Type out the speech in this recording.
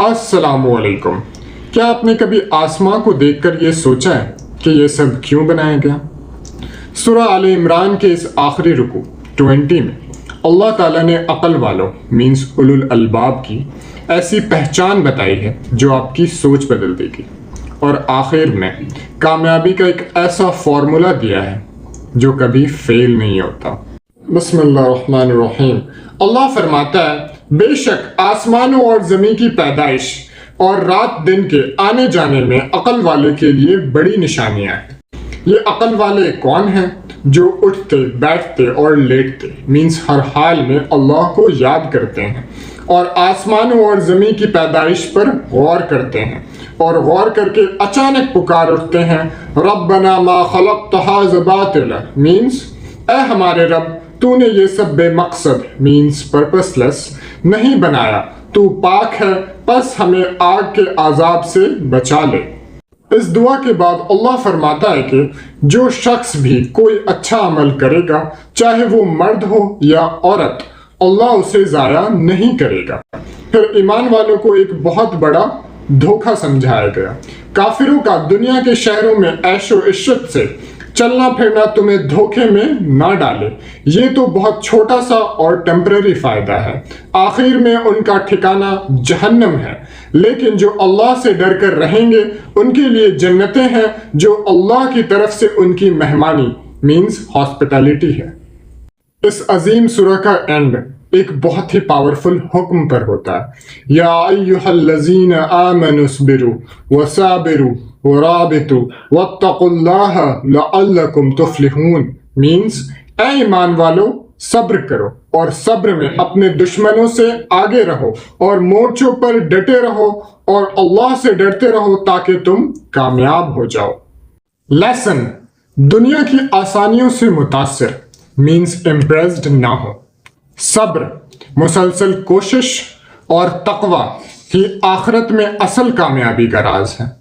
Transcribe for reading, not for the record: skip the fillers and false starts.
अस्सलाम वालेकुम। क्या आपने कभी आसमां को देखकर ये सोचा है कि ये सब क्यों बनाया गया? सूरह आले इमरान के इस आखिरी रुकू 20 में अल्लाह ताला ने अक्ल वालों मीन्स उलुल अलबाब की ऐसी पहचान बताई है जो आपकी सोच बदल देगी, और आखिर में कामयाबी का एक ऐसा फार्मूला दिया है जो कभी फेल नहीं होता। बिस्मिल्लाहिर्रहमानिर्रहीम। अल्लाह फरमाता है, बेशक आसमानों और ज़मीन की पैदाइश और रात दिन के आने जाने में अक्ल वाले के लिए बड़ी निशानियां हैं। ये अक्ल वाले कौन हैं? जो उठते बैठते और लेटते मीन्स हर हाल में अल्लाह को याद करते हैं और आसमानों और ज़मीन की पैदाइश पर गौर करते हैं, और गौर करके अचानक पुकार उठते हैं, रब्बना मा खलक़्त हाज़ा बातिला मीन्स ऐ हमारे रब, तूने ये सब बेमकसद मीन्स पर्पसलेस नहीं बनाया, तू पाक है, बस हमें आग के अजाब से बचा ले। इस दुआ के बाद अल्लाह फरमाता है कि जो शख्स भी कोई अच्छा अमल करेगा, चाहे वो मर्द हो या औरत, अल्लाह उसे ज़ाया नहीं करेगा। फिर ईमान वालों को एक बहुत बड़ा धोखा समझाया गया। काफिरों का दुनिया के शहरों में ऐशो इश्रत से चलना फिरना तुम्हें धोखे में ना डाले, ये तो बहुत छोटा सा और टेम्पररी फायदा है, आखिर में उनका ठिकाना जहन्नम है। लेकिन जो अल्लाह से डर कर रहेंगे उनके लिए जन्नतें हैं जो अल्लाह की तरफ से उनकी मेहमानी मीन्स हॉस्पिटैलिटी है। इस अजीम सूरह का एंड एक बहुत ही पावरफुल हुक्म पर होता है, या अय्युहल्लज़ीना आमनुस्बिरु वसाबिरु वराबितु वत्तकुल्लाह लअल्लकुम तुफ्लिहून मीन्स ऐ ईमान वालों, सब्र करो और सब्र में अपने दुश्मनों से आगे रहो और मोर्चों पर डटे रहो और अल्लाह से डरते रहो ताकि तुम कामयाब हो जाओ। लेसन, दुनिया की आसानियों से मुतासिर मीन्स इम्प्रेस्ड ना हो। सब्र, मुसलसल कोशिश और तकवा ही आखिरत में असल कामयाबी का राज है।